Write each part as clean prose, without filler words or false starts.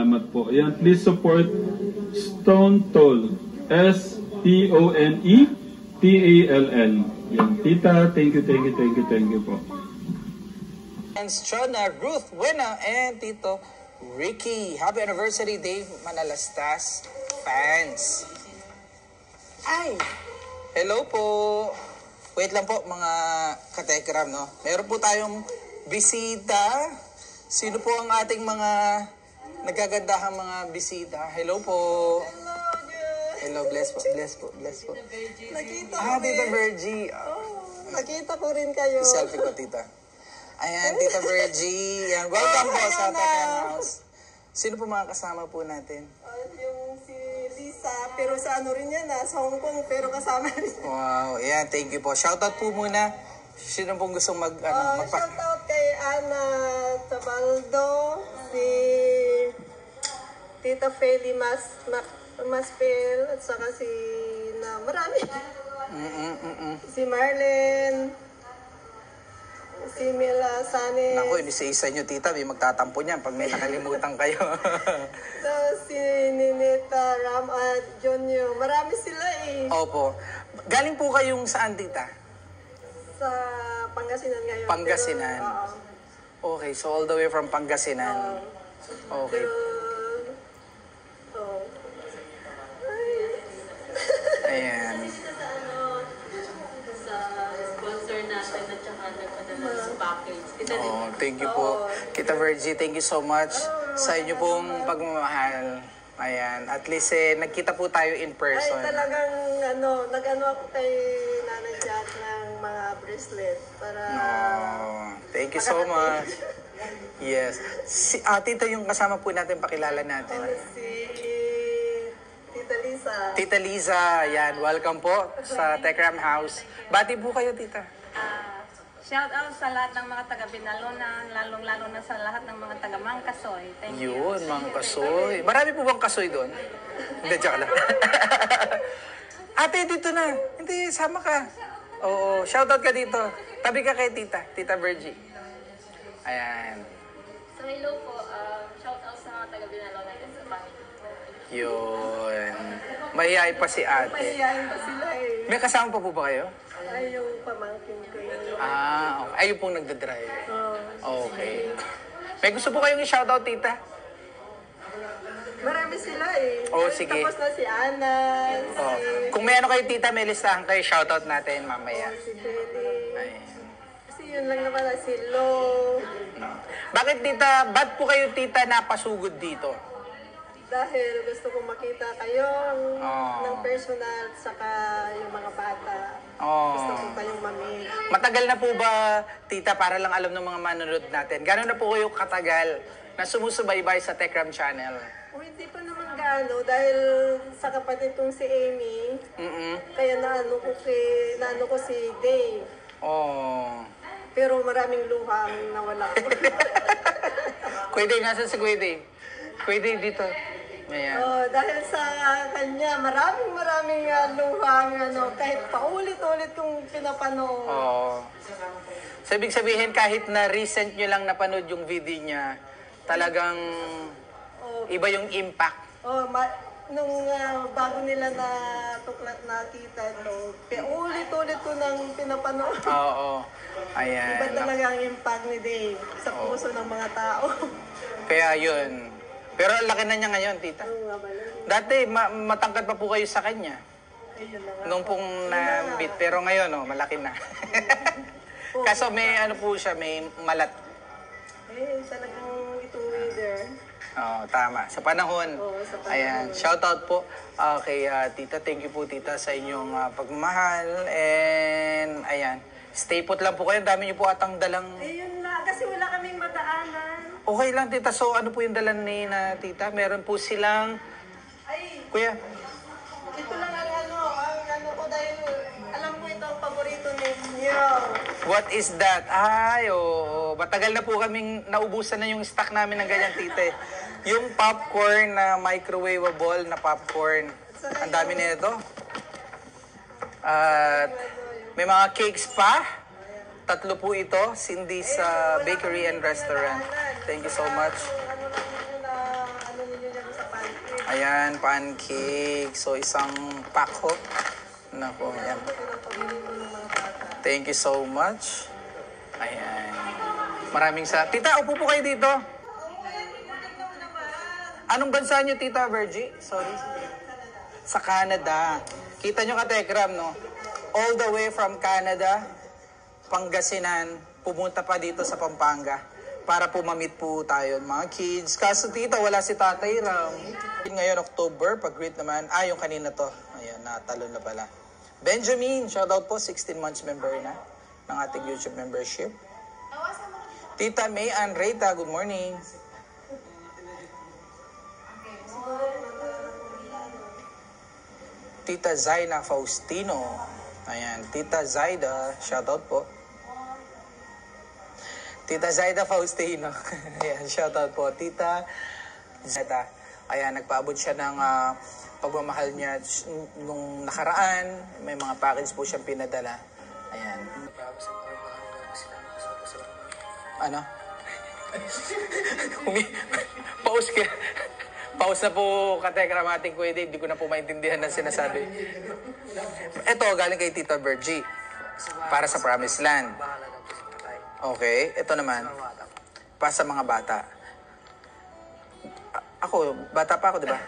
Salamat po. Ayan, please support Stone Toll. STONETALL. Yan, tita, thank you po. And Strona, Ruth Buena, and Tito Ricky. Happy anniversary, Dave Manalastas fans. Ay! Hello po. Wait lang po mga katekram, no? Meron po tayong bisita. Sino po ang ating mga nagagandahang mga bisita? Hello po. Hello, bless po. Nakita ko Tita rin. Virgie. Nakita ko rin kayo. Selfie ko, tita. Ayan, Tita Virgie. Yan, welcome po sa Tekram House. Sino po mga kasama po natin? Yung si Lisa, pero sa ano rin yan, sa Hong Kong, pero kasama rin. Wow, ayan, thank you po. Shoutout po muna. Sino pong gustong magpa... Shout out kay Ana Tabaldo, si Tita Feli Maspel, at saka si na marami. Si Marlene, si Mila Sanes. Naku, isa-isa nyo, tita. May magtatampo niyan pag may nakalimutan kayo. So, si Ninita Ram at Jonyo. Marami sila eh. Opo. Galing po kayong saan, tita? Sa Pangasinan ngayon. Pangasinan. Pero, Okay, so all the way from Pangasinan. Okay. Pero, Ayan. Sa sponsor natin at saka nagpadala sa package. Oh, thank you po. Kita Virgie, thank you so much sa inyo pong pagmamahal. Ayan, at least nagkita po tayo in person. ay talagang nag-ano ako kay Nanay Jack ng mga bracelet para Oh, thank you so much. Yes. Si tita yung kasama po natin, pakilala natin. si Tita Lisa. Tita Liza, yan, welcome po sa Tekram House. Bati po kayo, tita. Shout out sa lahat ng mga taga Binalonan, lalong-lalo na sa lahat ng mga taga Mangkasoy. Thank you. Yun, mga kasoy. Marami po bang kasoy doon? Hindi, joke lang. Ate, dito na. Hindi, sama ka. Oo, shoutout ka dito. Tabi ka kay tita, Tita Virgie. Ayan. So hello po, shout out sa mga taga Binalonan at sa family. Yun. Mahihayin pa si ate. Mahihayin pa sila eh. May kasama pa po ba kayo? Ay, yung pamangkin ko yun. Okay. Ayun pong nagdadrive. Okay. May gusto po kayong i-shoutout, tita? Marami sila eh. Oh, sige. Tapos na si Ana, Kung may ano kayo, tita, may listahan kayo, shoutout natin mamaya. si Feli. Ayan. Kasi yun lang naman si Lo. Bakit, tita, ba't po kayo, tita, napasugod dito? Dahil gusto kong makita kayo ng personal, saka yung mga bata. Gusto ko kayong mamit. Matagal na po ba, tita, para lang alam ng mga manonood natin, gano'n na po kayo katagal na sumusubaybay sa Tekram Channel? Hindi pa naman gaano dahil sa kapatid kong si Amy, kaya naano ko si Dave. Pero maraming luha ang nawala ko. Kuya Dave, nasan si Kuya Dave? Kuya Dave dito. Ayan. Dahil sa kanya, maraming luha kahit paulit-ulit kong pinapanood. So, ibig sabihin, kahit na recent nyo lang napanood yung video niya, talagang iba yung impact. Nung bago nila nakita ito, ulit-ulit ko nang pinapanood. Ayan. Iba talaga ang impact ni Dave sa puso ng mga tao. Kaya yun. Pero ang laki na niya ngayon, tita. Dati, matangkad pa po kayo sa kanya. Nung pong na-beat. Pero ngayon, malaki na. Kaso may ano po siya, may malat. Talagang itong leader. Tama. Sa panahon. Sa panahon. Ayan. Shoutout po kay tita. Thank you po, tita, sa inyong pagmamahal. And, ayan. Stay put lang po kayo. Dami niyo po atang dalang... Yun lang. Kasi wala kaming madaanan. Okay lang, tita. So, ano po yung dalan ni tita? Meron po silang... Kuya? Ito lang ang ano ko dahil alam ko ito ang paborito ninyo. What is that? Matagal na po kaming naubusan na yung stock namin ng ganyan, tita. Yung popcorn na microwavable na popcorn. Ang dami na ito. At may mga cakes pa. 3 po ito. Cindy's Bakery and Restaurant. Thank you so much. Ano ninyo Ayan, pancake. So, isang pack ho. Nako, ayan. Thank you so much. Ayan. Maraming Tita, upo po kayo dito. Anong bansa nyo, Tita Virgie? Sorry. Sa Canada. Kita nyo ka, Tekram, no? All the way from Canada, Pangasinan, pumunta pa dito sa Pampanga para po ma-meet po tayo, mga kids. Kaso, Tita, wala si Tatay Ram. Ngayon, October, pag-greet naman. Yung kanina to. Ayan, natalon na pala. Benjamin, shoutout po, 16 months member na ng ating YouTube membership. Tita May Ann Reyta, good morning. Tita Zaina Faustino. Ayan, Tita Zaida, shoutout po. Tita Zaida Faustino. Ayan, shoutout po. Tita Zaida. Ayan, nagpaabot siya ng pagmamahal niya nung nakaraan. May mga package po siyang pinadala. Ayan. Ano? Pause ka. Pause na po, katekramatic ko, hindi ko na po maintindihan ang sinasabi. Ito, galing kay Tita Virgie. Para sa Promised Land. Okay, ito naman. Para sa mga bata. Ako, bata pa ako, di ba?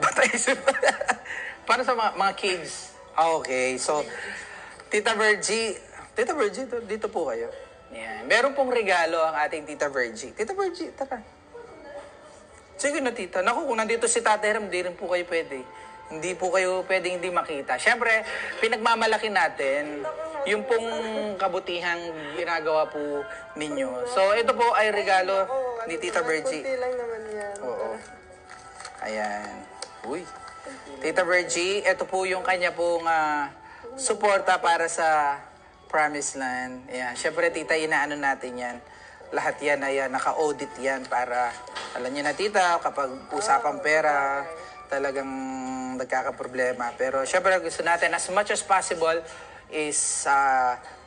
Bata isip. Para sa mga kids. Okay, so, Tita Virgie, dito po kayo. Yan. Meron pong regalo ang ating Tita Virgie. Tita Virgie, tara. Sige na, Tita. Naku, kung nandito si Tatay Ram, hindi rin po kayo pwede. Hindi po kayo pwedeng hindi makita. Siyempre, pinagmamalaki natin yung pong kabutihang ginagawa po ninyo. So, ito po ay regalo ni Tita Virgie. Kunti lang naman yan. Oo. Ayan. Uy. Tita Virgie, ito po yung kanya pong suporta para sa Promised Land. Ayan. Siyempre, Tita, inaano natin yan. Lahat yan ay naka-audit yan para, alam niyo na, Tita, kapag usapang pera, talagang nagkakaproblema. Pero siyempre gusto natin as much as possible is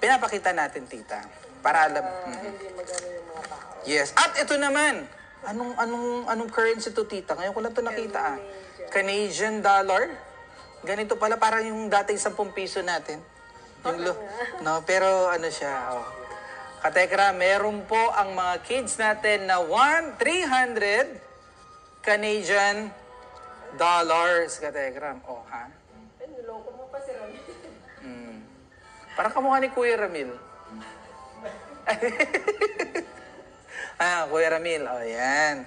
pinapakita natin, Tita. Para alam. Hindi magano yung mga tao. Yes. At ito naman. Anong currency to, Tita? Ngayon ko lang ito nakita. Canadian dollar. Ganito pala, parang yung dating 10 piso natin. No, pero ano siya, Katekra, meron po ang mga kids natin na 300 Canadian dollars, Katekra. Ha? Niloko mo pa si Ramil. Parang kamukha ni Kuya Ramil. Kuya Ramil. Yan.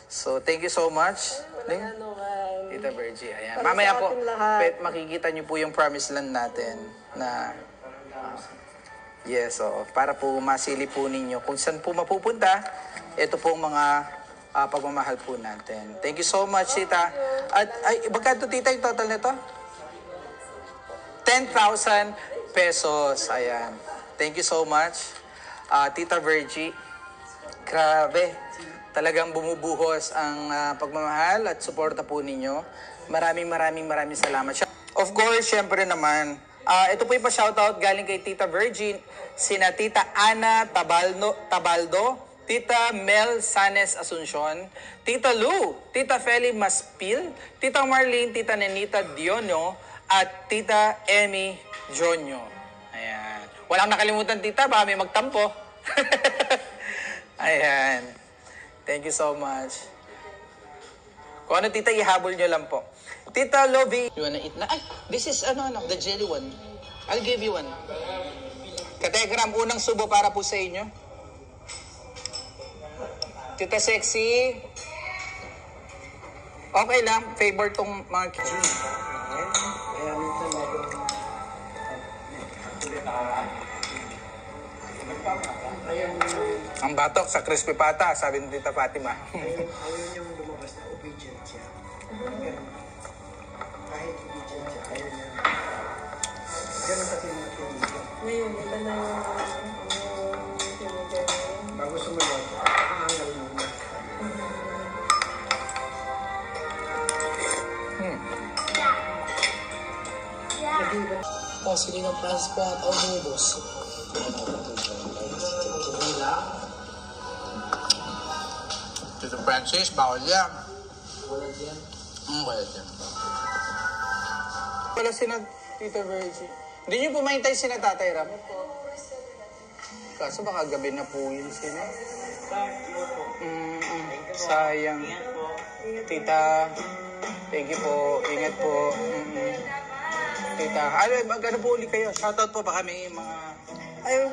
So, thank you so much. Tita Virgie. Ayan. Mamaya po, makikita niyo po yung Promised Land natin na yes, para po masili po ninyo kung saan po mapupunta, ito po mga pagmamahal po natin. Thank you so much, Tita. At, magkano, Tita, yung total nito? 10,000 pesos. Ayan. Thank you so much, Tita Virgie. Grabe. Talagang bumubuhos ang pagmamahal at suporta po ninyo. Maraming salamat. Of course, syempre naman, ito po yung pa-shoutout galing kay Tita Virgin, sina Tita Ana Tabaldo, Tita Mel Sanes Asuncion, Tita Lou, Tita Feli Maspil, Tita Marlene, Tita Nenita Dionyo, at Tita Emmy Jonyo. Ayan. Walang nakalimutan, Tita, baka may magtampo. Ayan. Thank you so much. Kung ano, Tita, ihabol nyo lang po. Tita Lovie, you wanna eat na? This is the jelly one. I'll give you one. Kategram, unang subo para po sa inyo. Tita Sexy. Okay lang, favor tong mga kids. Ang batok sa crispy pata, sabi ni Tita Fatima. Ayun yung lumabas na obedient siya. Kahit obedient siya, ayun yan. Ganun kasi mga tinigyan. Ngayon, ito na yung tinigyan. Bago sumunod, aangal muna. Sige ng passport o umubos. Tito Francis, bawal yan. Wala dyan. Wala dyan. Wala sina Tita Virgie. Hindi niyo pumahintay sina Tatay Ram? Kaso baka gabi na po yun sila. Sayang. Tita, thank you po. Ingat po. Tita, magkano po ulit kayo? Shoutout po baka may mga... Ay,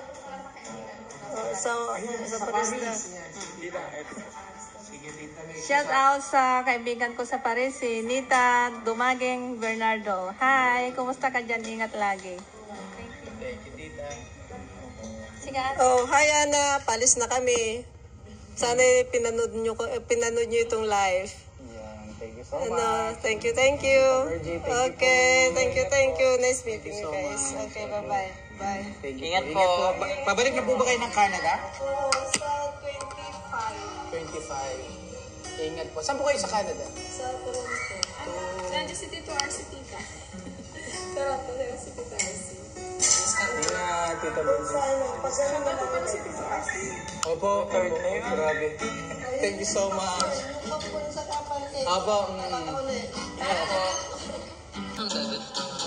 sa Paris na. Shout out sa kaibigan ko sa Paris, si Nita Dumageng Bernardo. Hi, kumusta ka dyan? Ingat lagi. Thank you, Tita. Sige, ate. Oh, hi Ana, palis na kami. Sana pinanood nyo itong live. Yan, thank you so much. Thank you, thank you. Virgie, thank you Okay, po. thank you. Nice meeting you so guys. much. Okay, bye-bye. Bye. Thank you. Ingat po. Pabalik na po ba kayo ng Canada? Oo, sa 25. 25. Ingat po. Saan po kayo sa Canada? Sa Toronto. Nandiyo si Tito RC, tita. Toronto, nandiyo si Tito RC. Hindi na, Tita Virgie. Sa ano, pag ano na naman Si Tito RC. Opo, third. Grabe. Thank you so much. Pagpunta sa kapante. Opo.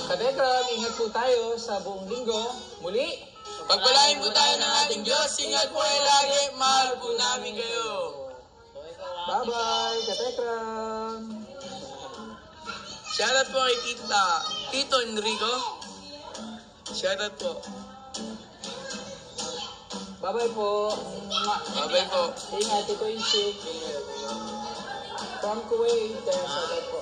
Kadegram, ingat po tayo sa buong linggo. Muli, Pagpalain po tayo ng ating Diyos. Ingat po kayo lagi. Mahal po namin kayo. bye-bye, Kadegram. Shoutout po kay Tito Enrico. Shoutout po. Bye-bye po. Bye-bye po. Ingat, Tito Inchik. From Kuwait, shoutout po.